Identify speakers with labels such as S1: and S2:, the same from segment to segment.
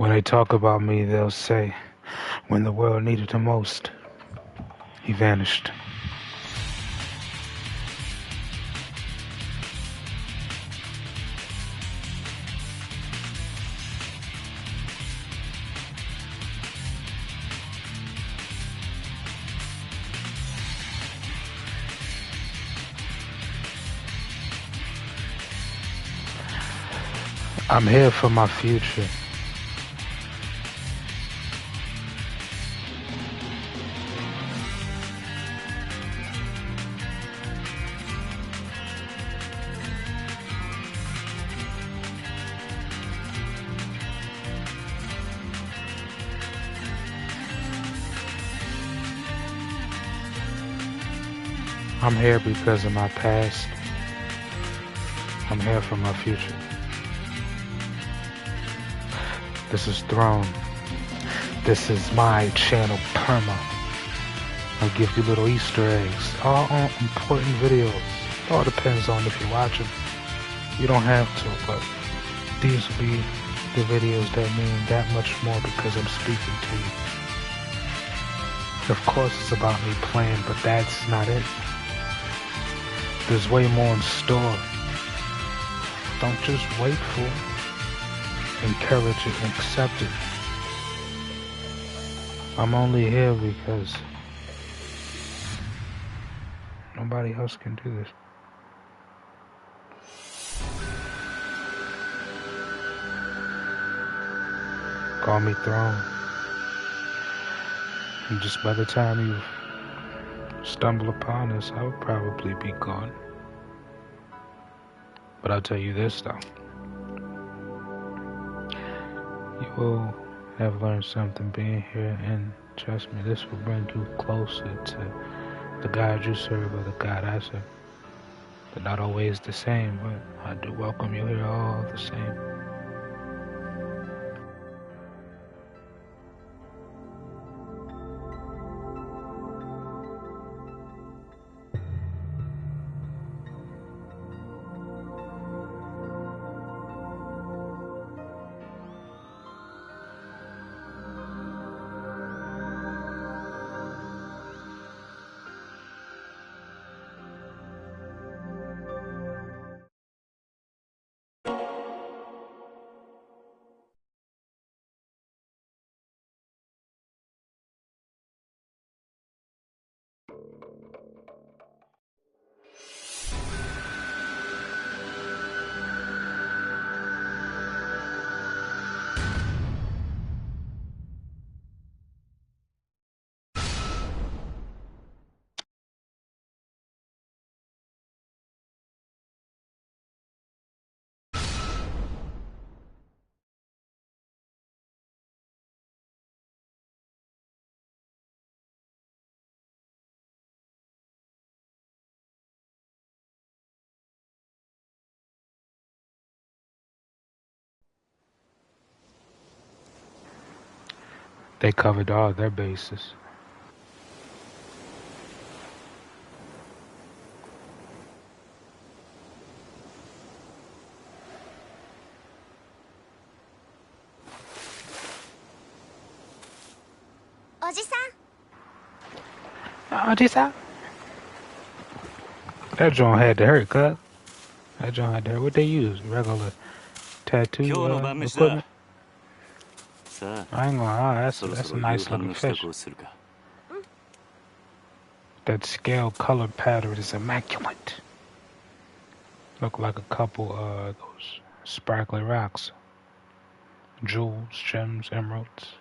S1: When they talk about me, they'll say, when the world needed him most, he vanished. I'm here for my future. I'm here because of my past. I'm here for my future. This is Throne. This is my channel, Perma. I'll give you little Easter eggs, all on important videos. It all depends on if you watch them. You don't have to, but these will be the videos that mean that much more because I'm speaking to you. Of course it's about me playing, but that's not it. There's way more in store. Don't just wait for it. Encourage it and accept it. I'm only here because nobody else can do this. Call me Throne. And just by the time you stumble upon this, I would probably be gone. But I'll tell you this though. You will have learned something being here, and trust me, this will bring you closer to the God you serve or the God I serve. They're not always the same, but I do welcome you here all the same. They covered all their bases. Oji-san? That joint had to hurt, cuz. That joint had to hurt. What they use? Regular tattoo equipment? I ain't gonna lie, that's a nice looking fish. That scale color pattern is immaculate. Look like a couple those sparkly rocks. Jewels, gems, emeralds.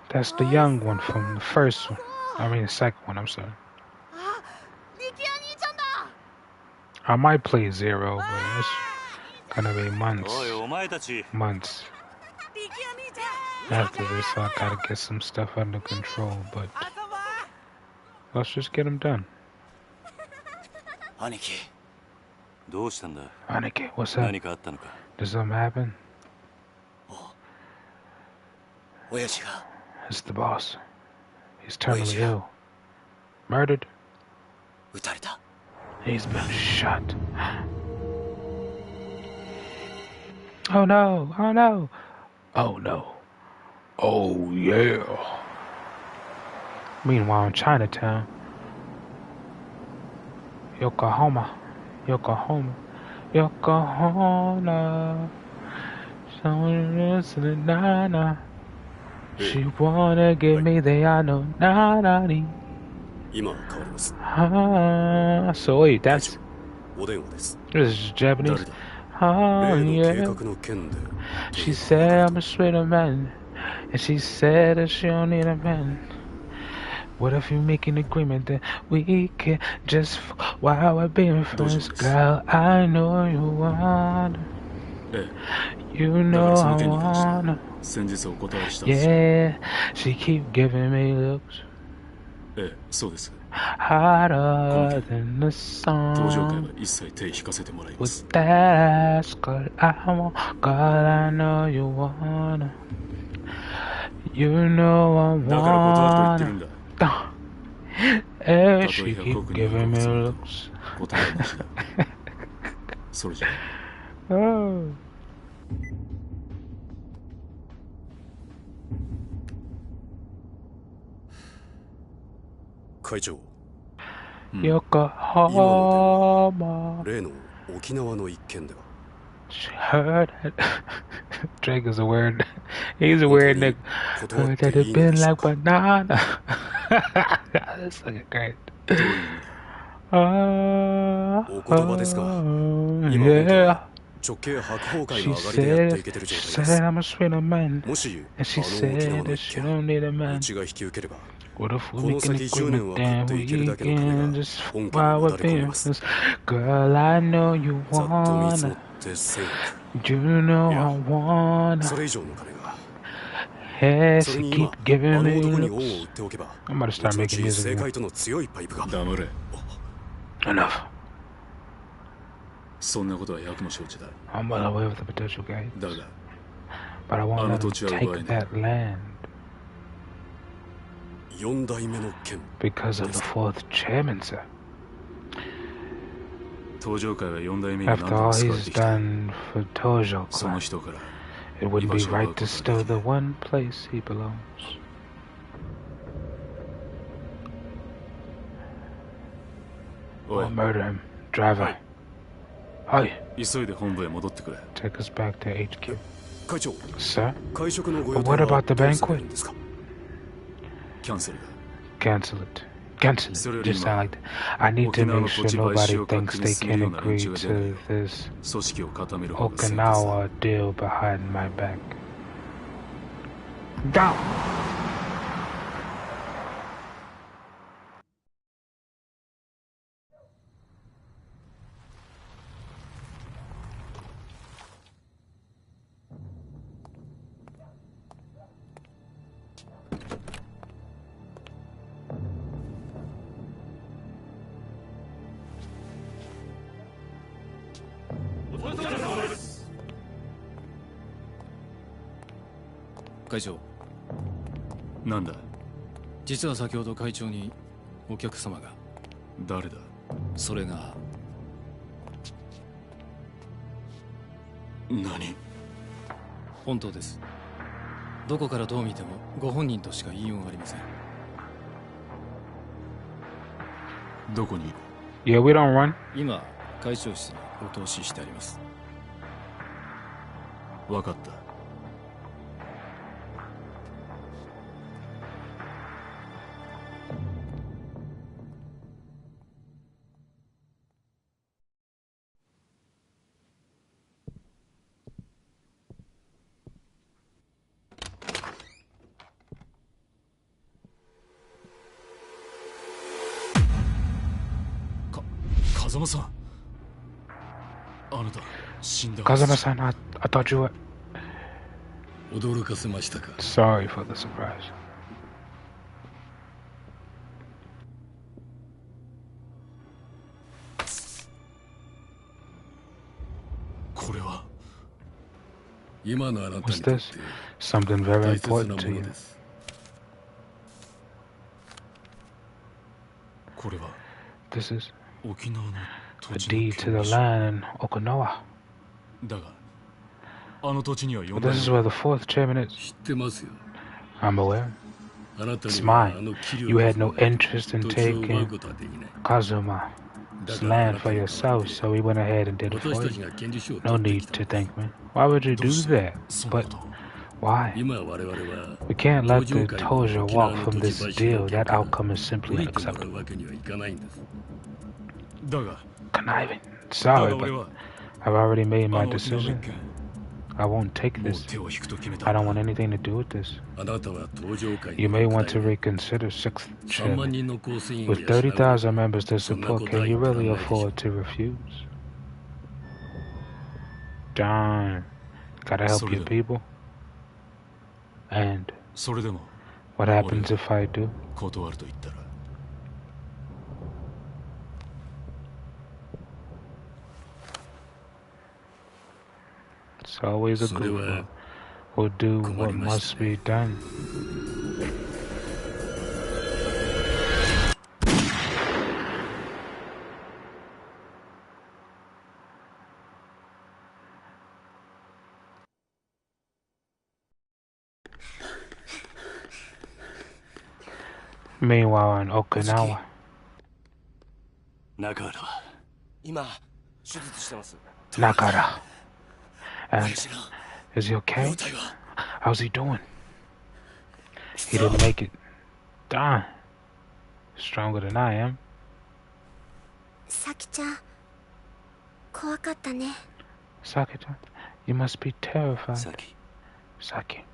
S1: That's the young one from the first one. I mean the second one, I'm sorry. I might play Zero, but it's gonna be months. After this, I gotta get some stuff under control, but let's just get them done.
S2: 兄貴
S1: Anike, what's up? Did something happen? It's the boss. He's terminally ill. Murdered? He's been shot. Oh no, oh no, oh no, oh yeah. Meanwhile in Chinatown, Yokohama, someone listening, nana. She wanna give me the nana. So wait, this is Japanese. Oh yeah. She said I'm a straight man, and she said that she don't need a man. What if you make an agreement that we can just while we're being friends, girl? I know you wanna. You know I wanna. Yeah, she keep giving me looks. Hotter than the sun. With that ass, girl, I want. Girl, I know you wanna. You know I wanna. And she keep giving me looks. Oh. Yokohama. Heard that. Drake is a weird. He's a weird nigga. Heard that it been like banana. That's fucking great. Yeah. She said I'm a sweet man. And she said that she don't need a man. What if we make an agreement then we can just while we're being friends? Girl, I know you wanna. You know I wanna. Hey, she keep giving me looks. I'm about to start making music again. Enough. I'm well aware of the potential gains, but I won't let them take that land. Because of the fourth chairman, sir. After all he's done for Tojo-kun, it wouldn't be right to steal the one place he belongs. Or murder him. Driver. Hi. Take us back to HQ. Sir? But what about the banquet? Cancel it. Cancel it. Just sound like that. I need to make sure nobody thinks they can agree to this Okinawa deal behind my back. Down!
S2: 会長。なんだ。実は先ほど会長にお客様が。誰だ。それが。何？本当です。どこからどう見てもご本人としか言いようがありません。どこに？
S1: Yeah, we don't run.
S2: 今会長室にお通ししてあります。わかった。
S1: Kazama-san, I thought you were...
S2: 驚かせましたか。
S1: Sorry for the surprise. What's this? Something very important to you. This is a deed to the land in Okinawa. But this is where the fourth chairman is. I'm aware. It's mine. You had no interest in taking Kazuma's land for yourself, so we went ahead and did it for you. No need to thank me. Why would you do that? But why? We can't let the Toja walk from this deal. That outcome is simply unacceptable. Conniving. Sorry, but I've already made my decision. I won't take this. I don't want anything to do with this. You may want to reconsider 6th chairman. With 30,000 members to support, can you really afford to refuse? Darn. Gotta help your people. And what happens if I do? It's always a good one. We'll do what must be done. Meanwhile in Okinawa. Nakara. And is he okay? How's he doing? He didn't make it. Darn. Stronger than I am.
S3: Saki-chan, 怖かったね.
S1: Saki-chan, you must be terrified. Saki.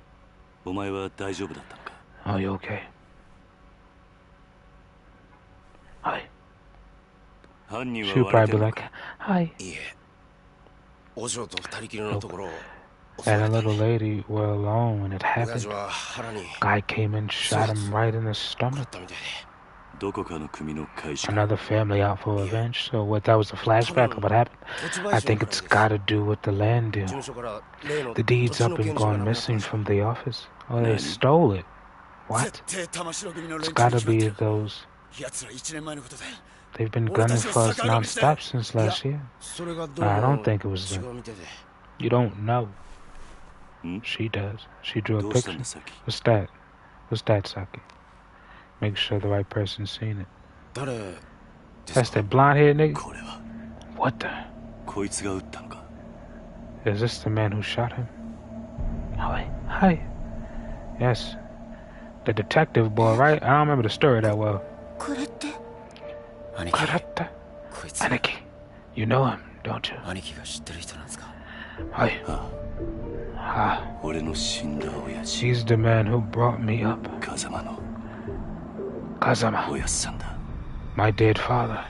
S1: Are you okay? Hi. She would probably be like, hi. And a little lady were alone when it happened. Guy came in, shot him right in the stomach. Another family out for revenge. So what, that was a flashback of what happened? I think it's gotta do with the land deal. The deed's up and gone missing from the office. Oh, they stole it. What? It's gotta be those. They've been gunning for us non-stop since last year. No, I don't think it was them. You don't know. She does. She drew a picture. What's that? What's that, Saki? Make sure the right person's seen it. That's that blonde-haired nigga? What the? Is this the man who shot him? Hi. Yes. The detective boy, right? I don't remember the story that well. Karate. Aniki. You know him, don't you? Hi. He's the man who brought me up. Kazama. My dead father.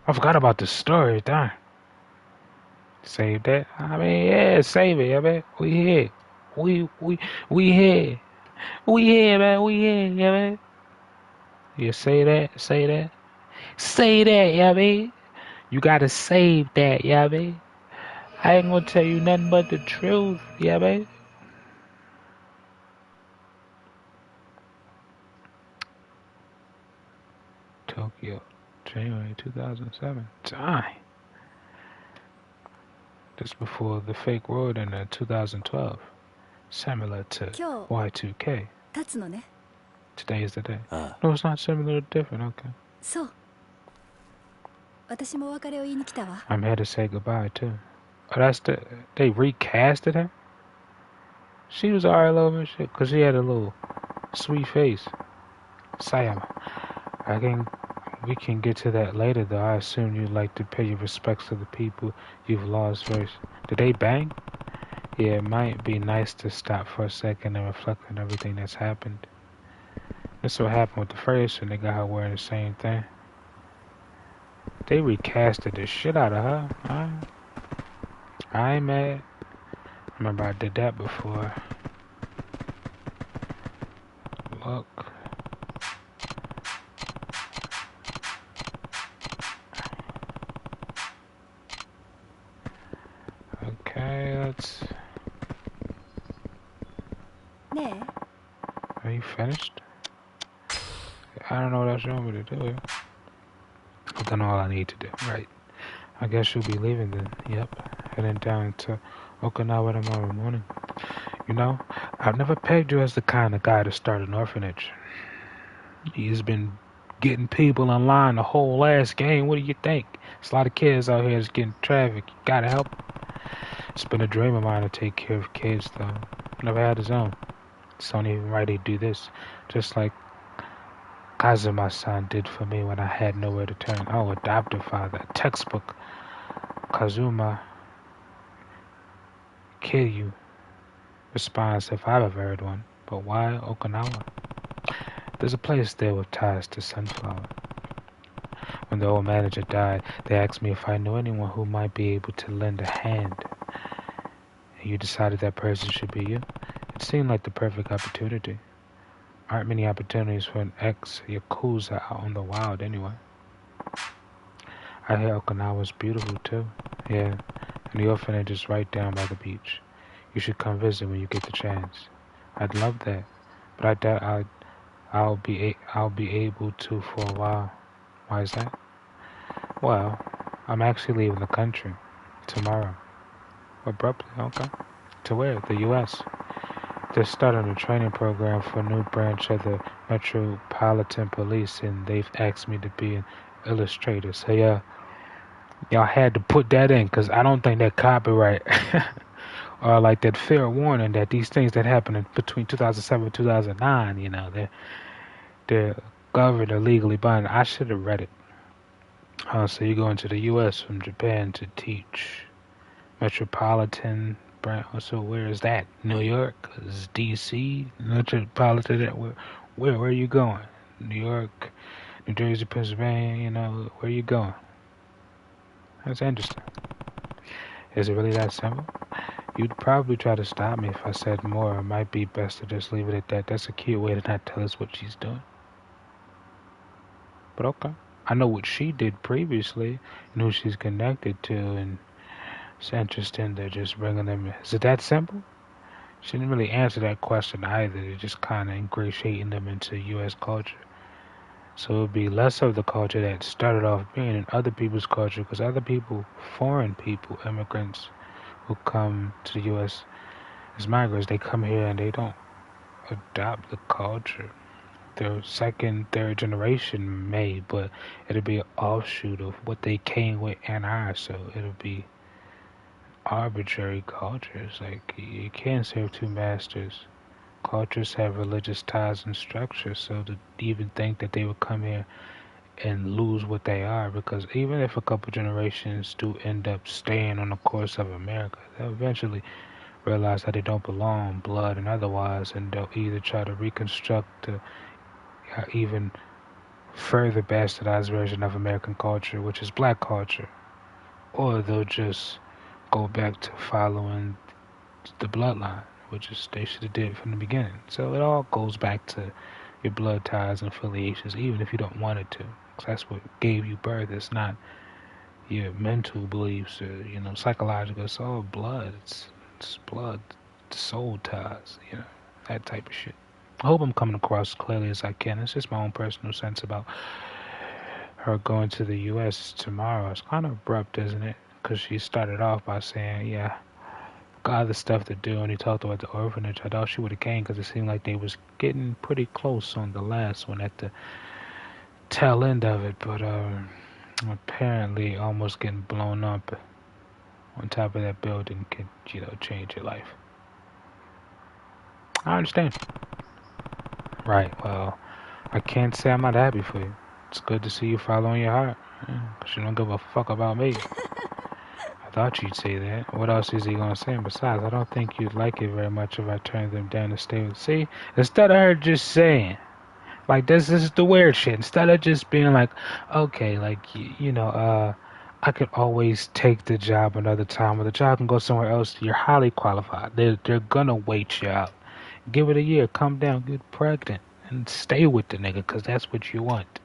S1: I forgot about the story, darn. Save that. I mean, yeah, save it, I mean. We here. We here. We here, man. We here, yeah, man. You say that, say that. Say that, yeah, man. You gotta save that, yeah, man. I ain't gonna tell you nothing but the truth, yeah, man. Tokyo, January 2007. Die. Just before the fake world in 2012. Similar to Y2K. Today is the day. No, it's not similar, different, okay. I'm here to say goodbye, too. Oh, that's they recasted her? She was alright little shit, because she had a little sweet face. Sayama. We can get to that later, though. I assume you'd like to pay your respects to the people you've lost first. Did they bang? Yeah, it might be nice to stop for a second and reflect on everything that's happened. That's what happened with the first, and they got her wearing the same thing. They recasted the shit out of her. I ain't mad. Remember I did that before. Look. Okay, let's
S3: ね
S1: Are you finished? I don't know what else you want me to do here. I've done all I need to do. Right. I guess you'll be leaving then. Yep. Heading down to Okinawa tomorrow morning. You know, I've never pegged you as the kind of guy to start an orphanage. He's been getting people in line the whole last game. What do you think? There's a lot of kids out here that's getting trafficked. You gotta help. It's been a dream of mine to take care of kids, though. Never had his own. It's only even right he'd do this. Just like Kazuma-san did for me when I had nowhere to turn. Oh, adoptive father. Textbook. Kazuma Kiryu response if I've ever heard one. But why Okinawa? There's a place there with ties to Sunflower. When the old manager died, they asked me if I knew anyone who might be able to lend a hand. And you decided that person should be you? It seemed like the perfect opportunity. Aren't many opportunities for an ex-YAKUZA out in the wild anyway. I hear Okinawa's beautiful too. Yeah, and the orphanage is right down by the beach. You should come visit when you get the chance. I'd love that, but I doubt I'll be able to for a while. Why is that? Well, I'm actually leaving the country tomorrow. Abruptly, okay. To where? The U.S. They're starting a training program for a new branch of the Metropolitan Police, and they've asked me to be an illustrator. So yeah, y'all had to put that in, because I don't think that copyright or like that fair warning that these things that happened in between 2007 and 2009, they're governed or legally binding. I should have read it. So you go into the U.S. from Japan to teach Metropolitan branch. So where is that? New York? Is D.C. Metropolitan? Where are you going? New York, New Jersey, Pennsylvania. Where are you going? That's interesting. Is it really that simple? You'd probably try to stop me if I said more. It might be best to just leave it at that. That's a cute way to not tell us what she's doing. But okay. I know what she did previously and who she's connected to, and it's interesting they're just bringing them in. Is it that simple? She didn't really answer that question either. They're just kind of ingratiating them into U.S. culture. So it would be less of the culture that started off being in other people's culture, because other people, foreign people, immigrants who come to the U.S. as migrants, they come here and they don't adopt the culture. Their second, third generation may, but it'll be an offshoot of what they came with and are, so it'll be arbitrary cultures. Like, you can't serve two masters. Cultures have religious ties and structure, so to even think that they would come here and lose what they are, because even if a couple generations do end up staying on the course of America, they'll eventually realize that they don't belong, blood and otherwise, and they'll either try to reconstruct the even further bastardized version of American culture, which is black culture, or they'll just go back to following the bloodline, which is they should have did from the beginning. So it all goes back to your blood ties and affiliations, even if you don't want it to, because that's what gave you birth. It's not your mental beliefs or psychological. It's all blood. It's blood, soul ties, that type of shit. I hope I'm coming across as clearly as I can. It's just my own personal sense about her going to the U.S. tomorrow. It's kind of abrupt, isn't it? Because she started off by saying, yeah, got other stuff to do, and he talked about the orphanage. I thought she would have came because it seemed like they was getting pretty close on the last one at the tail end of it, but apparently almost getting blown up on top of that building could, change your life. I understand. Right, well, I can't say I'm not happy for you. It's good to see you following your heart, because you don't give a fuck about me. I thought you'd say that. What else is he gonna say? And besides, I don't think you'd like it very much if I turned them down to stay with. See, instead of her just saying, like, this is the weird shit. Instead of just being like, okay, like, I could always take the job another time, or the job can go somewhere else. You're highly qualified. They're gonna wait you out. Give it a year, come down, get pregnant, and stay with the nigga, because that's what you want.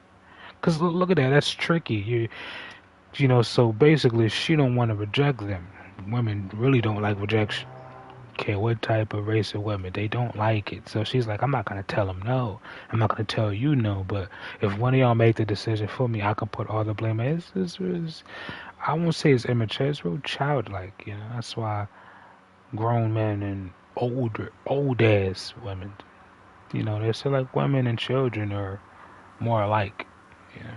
S1: Because look at that, that's tricky. So basically, she don't want to reject them. Women really don't like rejection. care what type of race of women. They don't like it. So she's like, I'm not going to tell them no. I'm not going to tell you no. But if one of y'all make the decision for me, I can put all the blame. I won't say it's immature. It's real childlike. You know, that's why grown men and old ass women, you know, they say like women and children are more alike. You know,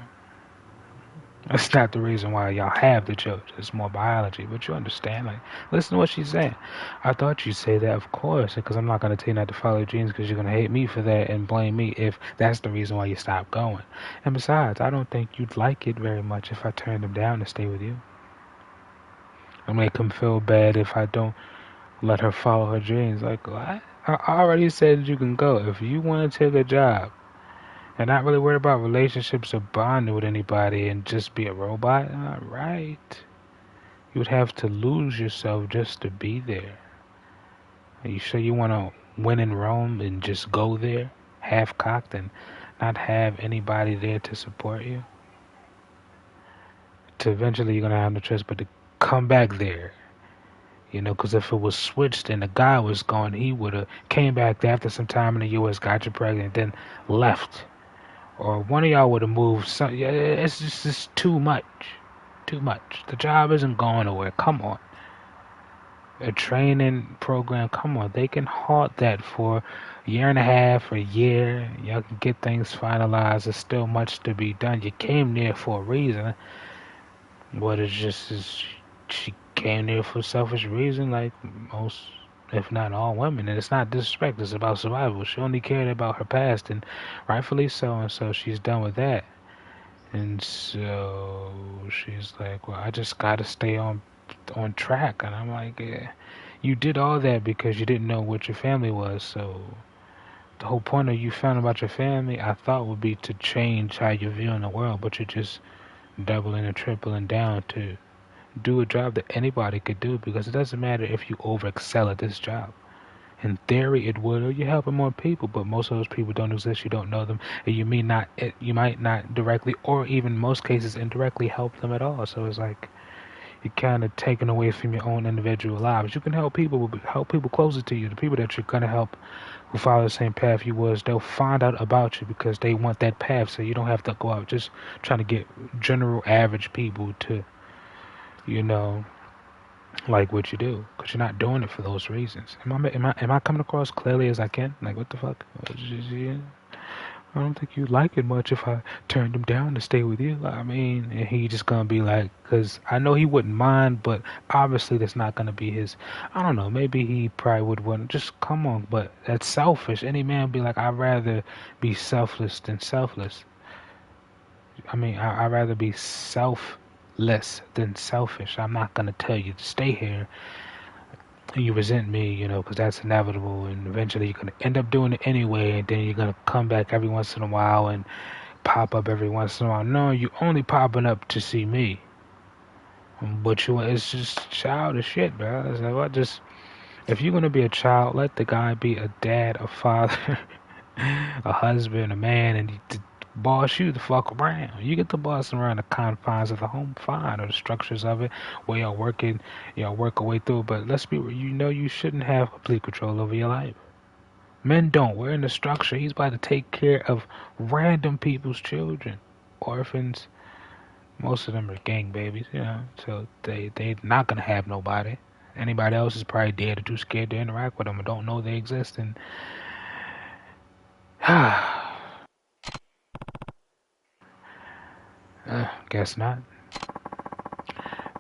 S1: that's not the reason why y'all have the children. It's more biology, but you understand. Like, listen to what she's saying. I thought you'd say that, of course, because I'm not gonna tell you not to follow your dreams because you're gonna hate me for that and blame me if that's the reason why you stopped going. And besides, I don't think you'd like it very much if I turned them down to stay with you. It'll make them feel bad if I don't let her follow her dreams. Like, what? I already said you can go. If you want to take a job and not really worry about relationships or bonding with anybody and just be a robot, alright. You would have to lose yourself just to be there. Are you sure you want to win in Rome and just go there, half-cocked, and not have anybody there to support you? To eventually you're going to have no choice but to come back there. You know, because if it was switched and the guy was gone, he would have came back after some time in the U.S., got you pregnant, then left. Or one of y'all would have moved. Yeah, it's just too much. Too much. The job isn't going nowhere. Come on. A training program, come on. They can halt that for a year and a half or a year. Y'all can get things finalized. There's still much to be done. You came there for a reason. But it's just, she came there for selfish reason, like most, if not all women. And it's not disrespect, it's about survival. She only cared about her past, and rightfully so, and so she's done with that. And so she's like, well, I just gotta stay on track. And I'm like, yeah, you did all that because you didn't know what your family was. So the whole point of you found about your family, I thought, would be to change how you're viewing the world, but you're just doubling and tripling down to do a job that anybody could do, because it doesn't matter if you over excel at this job. In theory, it would, or you're helping more people, but most of those people don't exist. You don't know them, and you might not directly, or even most cases indirectly, help them at all. So it's like you're kind of taken away from your own individual lives. You can help people, but help people closer to you, the people that you're gonna help, who follow the same path you was. They'll find out about you because they want that path, so you don't have to go out just trying to get general average people to, you know, like what you do, because you're not doing it for those reasons. Am I coming across clearly as I can? Like, what the fuck? I don't think you'd like it much if I turned him down to stay with you. I mean, and he just gonna be like, because I know he wouldn't mind, but obviously that's not gonna be his. I don't know. Maybe he probably would want. Just come on, but that's selfish. Any man would be like, I'd rather be selfless than selfless. I mean, I'd rather be selfless than selfish. I'm not gonna tell you to stay here and you resent me, you know, because that's inevitable, and eventually you're gonna end up doing it anyway, and then you're gonna come back every once in a while and pop up every once in a while. No, you only popping up to see me, but it's just childish shit, bro. It's like, what? Just if you're gonna be a child, let the guy be a dad, a father, a husband, a man, and to boss you the fuck around. You get to boss around the confines of the home, fine, or the structures of it, where y'all working, y'all work a way through. But let's be real, you know you shouldn't have complete control over your life. Men don't. We're in the structure. He's about to take care of random people's children, orphans. Most of them are gang babies, you know. So they not gonna have nobody. Anybody else is probably dead or too scared to interact with them or don't know they exist. And guess not.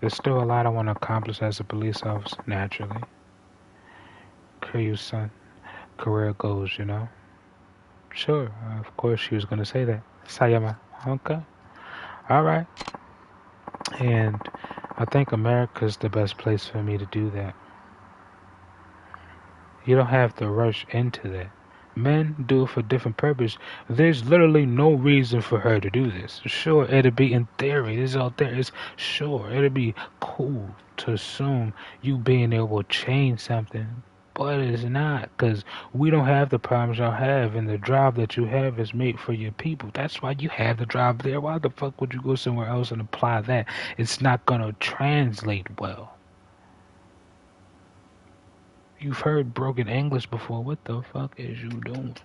S1: There's still a lot I want to accomplish as a police officer, naturally. Son, career goals, you know. Sure, of course she was going to say that. Sayama, okay. Alright. And I think America's the best place for me to do that. You don't have to rush into that. Men do it for different purpose. There's literally no reason for her to do this. Sure, it'd be in theory. This is all there. It's sure it'd be cool to assume you being able to change something, but it's not, because we don't have the problems y'all have, and the drive that you have is made for your people. That's why you have the drive there. Why the fuck would you go somewhere else and apply that? It's not gonna translate well. You've heard broken English before. What the fuck is you doing?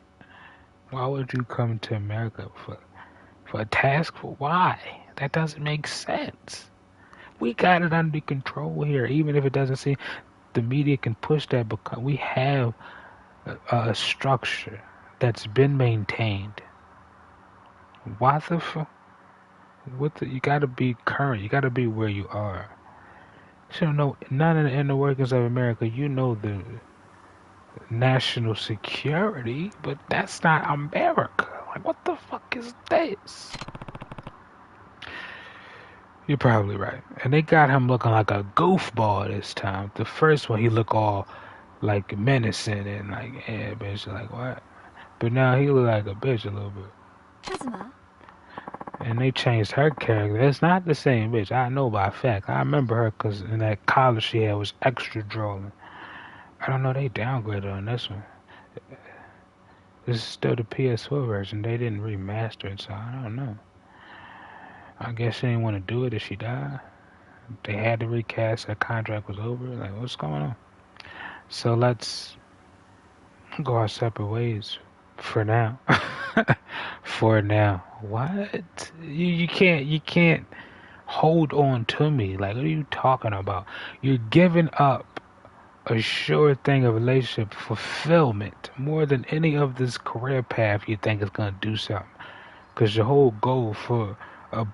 S1: Why would you come to America for a task? For why? That doesn't make sense. We got it under control here, even if it doesn't seem the media can push that because we have a structure that's been maintained. Why the fuck? You gotta be current. You gotta be where you are. So no, none of the inner workings of America. You know the national security, but that's not America. Like, what the fuck is this? You're probably right. And they got him looking like a goofball this time. The first one, he looked all like menacing and like, yeah, bitch, like what? But now he look like a bitch a little bit.
S3: Kazuma?
S1: And they changed her character. It's not the same bitch. I know by fact. I remember her because in that collar she had was extra drooling. I don't know, they downgraded on this one. This is still the PS4 version. They didn't remaster it, so I don't know. I guess she didn't want to do it if she died. They had to recast. Her contract was over. Like, what's going on? So let's go our separate ways for now. For now. What? You can't hold on to me. Like, what are you talking about? You're giving up a sure thing of relationship fulfillment more than any of this career path you think is going to do something. Because your whole goal for a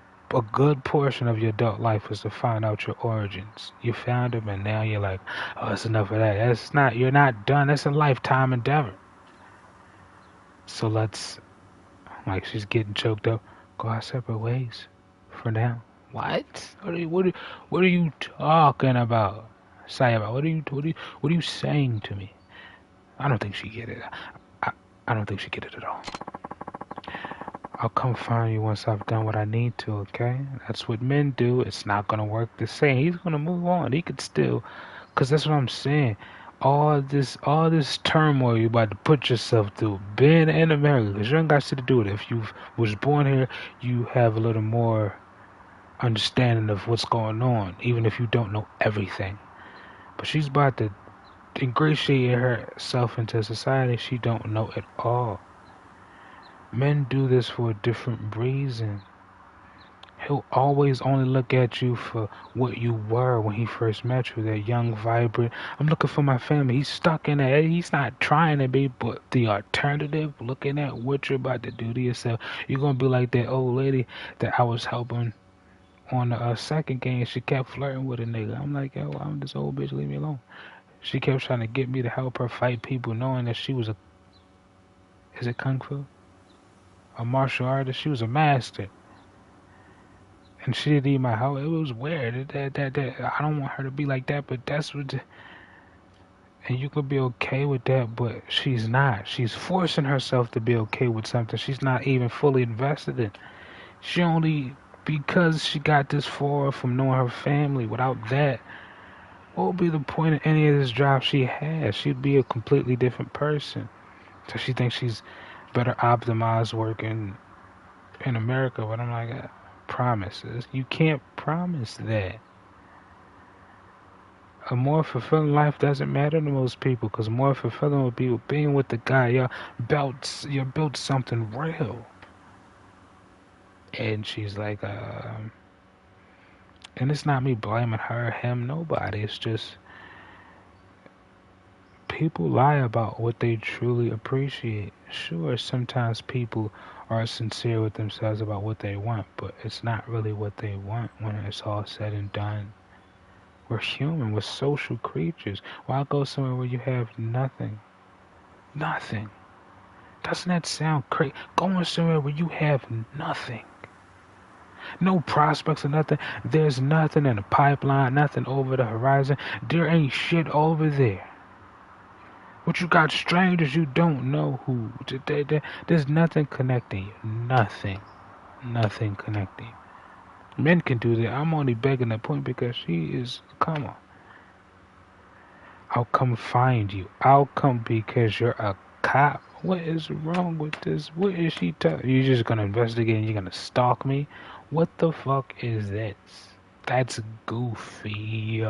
S1: good portion of your adult life was to find out your origins. You found them, and now you're like, oh, it's enough of that. That's not. You're not done. That's a lifetime endeavor. So let's, like, she's getting choked up. Go our separate ways, for now. What? What are you talking about? Sayaba, what are you saying to me? I don't think she get it. I don't think she get it at all. I'll come find you once I've done what I need to, okay? That's what men do. It's not gonna work the same. He's gonna move on. He could still, cause that's what I'm saying. All this turmoil you about to put yourself through, being in America, cause you ain't got shit to do with it. If you was born here, you have a little more understanding of what's going on, even if you don't know everything. But she's about to ingratiate herself into society she don't know at all. Men do this for a different reason. He'll always only look at you for what you were when he first met you, that young, vibrant, I'm looking for my family. He's stuck in that. He's not trying to be, but the alternative, looking at what you're about to do to yourself, you're going to be like that old lady that I was helping on the second game. She kept flirting with a nigga. I'm like, yo, I'm this old bitch, leave me alone. She kept trying to get me to help her fight people, knowing that she was is it Kung Fu? A martial artist. She was a master. And she didn't need my help. It was weird. I don't want her to be like that, but that's what. And you could be okay with that, but she's not. She's forcing herself to be okay with something she's not even fully invested in. She only, because she got this far from knowing her family. Without that, what would be the point of any of this job she has? She'd be a completely different person. So she thinks she's better optimized working in America, but I'm like, promises. You can't promise that. A more fulfilling life doesn't matter to most people, because more fulfilling would be being with the guy. You built something real. And she's like, and it's not me blaming her, him, nobody. It's just people lie about what they truly appreciate. Sure, sometimes people are sincere with themselves about what they want, but it's not really what they want when it's all said and done. We're human, we're social creatures. Why go somewhere where you have nothing? Nothing. Doesn't that sound crazy? Going somewhere where you have nothing. No prospects or nothing. There's nothing in the pipeline, nothing over the horizon. There ain't shit over there. But you got strangers you don't know who. There's nothing connecting you. Nothing. Nothing connecting you. Men can do that. I'm only begging that point because she is. Come on. I'll come find you. I'll come because you're a cop. What is wrong with this? What is she telling you? You're just gonna investigate and you're gonna stalk me? What the fuck is this? That's goofy.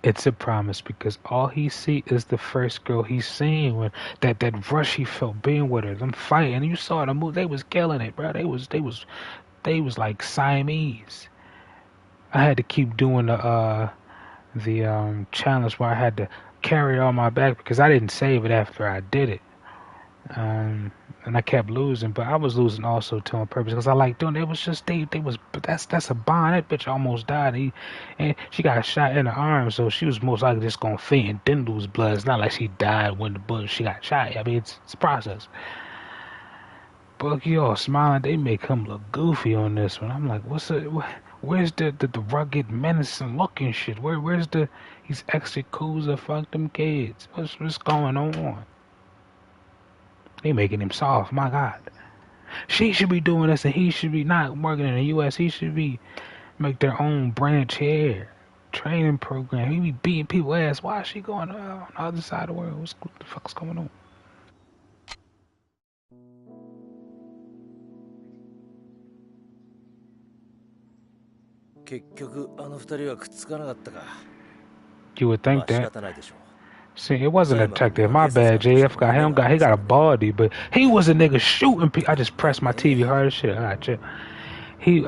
S1: It's a promise because all he see is the first girl he's seen when that rush he felt being with her, them fighting. You saw the move; they was killing it, bro. They was like Siamese. I had to keep doing the challenge where I had to carry it on my back because I didn't save it after I did it. And I kept losing, but I was losing also to on purpose because I like doing it. It was just they was but that's a bond. That bitch almost died. And she got shot in the arm, so she was most likely just gonna faint and then lose blood. It's not like she died when the bullet she got shot. I mean, it's a process. Bucky all smiling. They make him look goofy on this one. I'm like, where's the rugged menacing looking shit? Where's the he's ex Yakuza? Fuck them kids. What's going on? They making him soft. My God. She should be doing this and he should be not working in the U.S. He should be make their own branch here. Training program. He be beating people ass. Why is she going on the other side of the world? What the fuck's going on? You would think that. See, it wasn't a detective. My bad, JF he got a body, but he was a nigga shooting people. I just pressed my TV hard as shit. Alright, he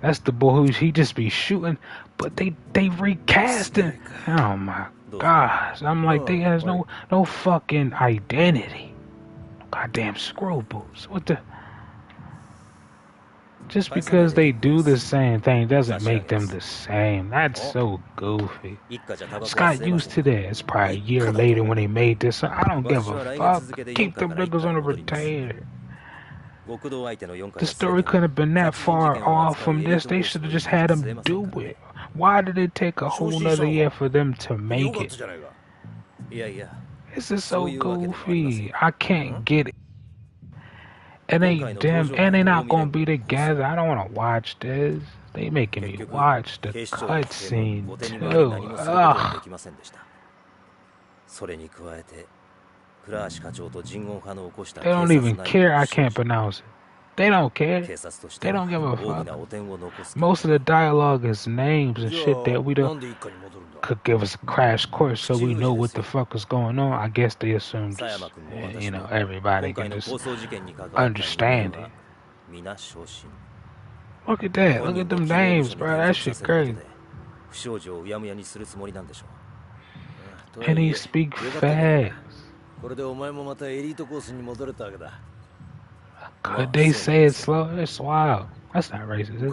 S1: that's the boy who he just be shooting, but they recasting. Oh my gosh. I'm like they has no fucking identity. Goddamn screwballs. What the Just because they do the same thing doesn't make them the same. That's so goofy. Just got used to that. It's probably a year later when they made this. I don't give a fuck. Keep them niggas on the retainer. The story couldn't have been that far off from this. They should have just had them do it. Why did it take a whole nother year for them to make it? This is so goofy. I can't get it. It ain't them, and they not gonna be together. I don't wanna watch this. They making me watch the cutscene too. Ugh. They don't even care I can't pronounce it. They don't care. They don't give a fuck. Most of the dialogue is names and shit that we don't could give us a crash course so we know what the fuck is going on. I guess they assume just, everybody can just understand it. Look at that. Look at them names, bro. That shit crazy. And he speak fast. Could they say it slow? It's wild. That's not racist, is it?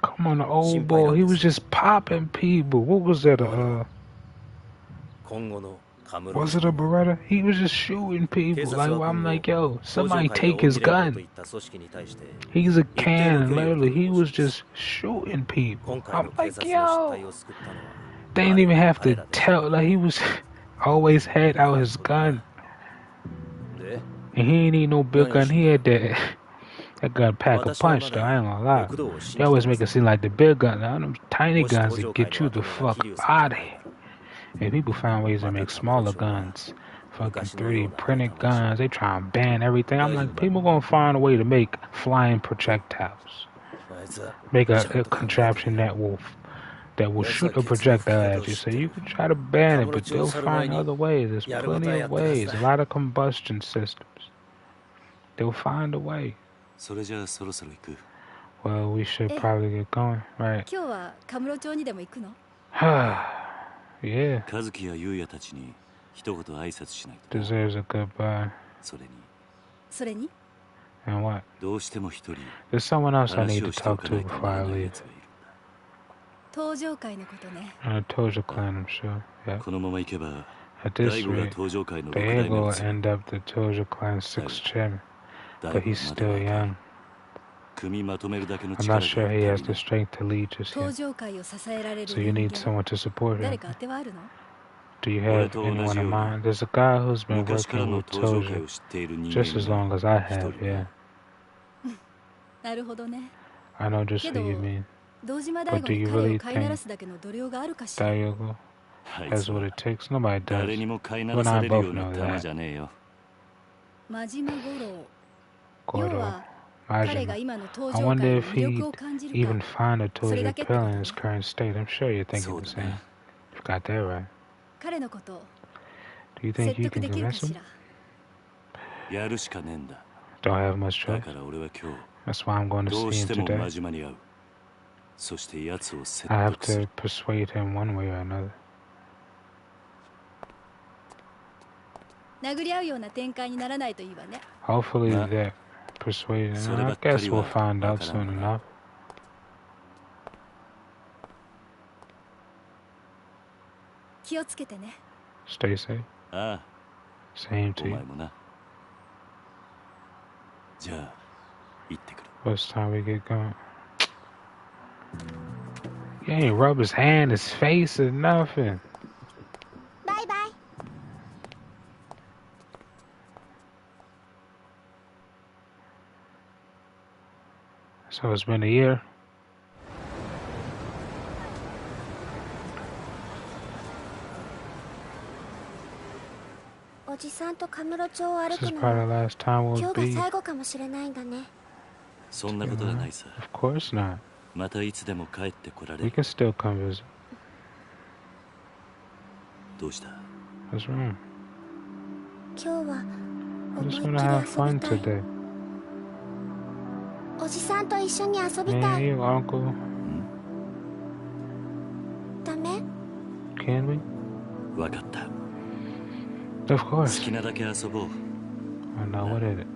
S1: Come on, the old boy. He was just popping people. What was that? Was it a Beretta? He was just shooting people. Like I'm like, yo, somebody take his gun. He's a cannon, literally. He was just shooting people. I'm like, yo. They didn't even have to tell. Like he was always had out his gun. And he ain't need no big gun. He had that gun pack a punch though, I ain't gonna lie. They always make it seem like the big gun. Now them tiny guns that get you the fuck out of here. And people find ways to make smaller guns. Fucking 3D printed guns. They try and ban everything. I'm like, people gonna find a way to make flying projectiles. Make a contraption that will shoot a projectile at you. So you can try to ban it, but they'll find other ways. There's plenty of ways. A lot of combustion systems. They'll find a way. Well, we should probably get going, right? Yeah. Deserves a goodbye. And what? There's someone else I need to talk to before I leave. Tojo Clan, I'm sure. Yeah. At this rate, Diego will end up the Tojo Clan's 6th chairman, but he's still young. I'm not sure he has the strength to lead just yet. So you need someone to support him. Do you have anyone in mind? There's a guy who's been working with Tojo just as long as I have, yeah. I know just who you mean. But do you really think Diego has what it takes? Nobody does. You and I both know that. Goro. Imagine. I wonder if he'd even find it totally appealing in his current state. I'm sure you're thinking the same. You got that right. Do you think you can convince him? Don't have much choice. That's why I'm going to see him today. I have to persuade him one way or another. Hopefully that persuasion. I guess we'll find out soon enough. Stay safe. Same to you. What's time we get going? You ain't rub his hand, his face, or nothing.
S3: Bye bye.
S1: So it's been a year. This is probably the last time we'll be. Of course not. We can still come visit. What's wrong? I just want to have fun today. Me and you, uncle. Can we? Of course. I know, what is it?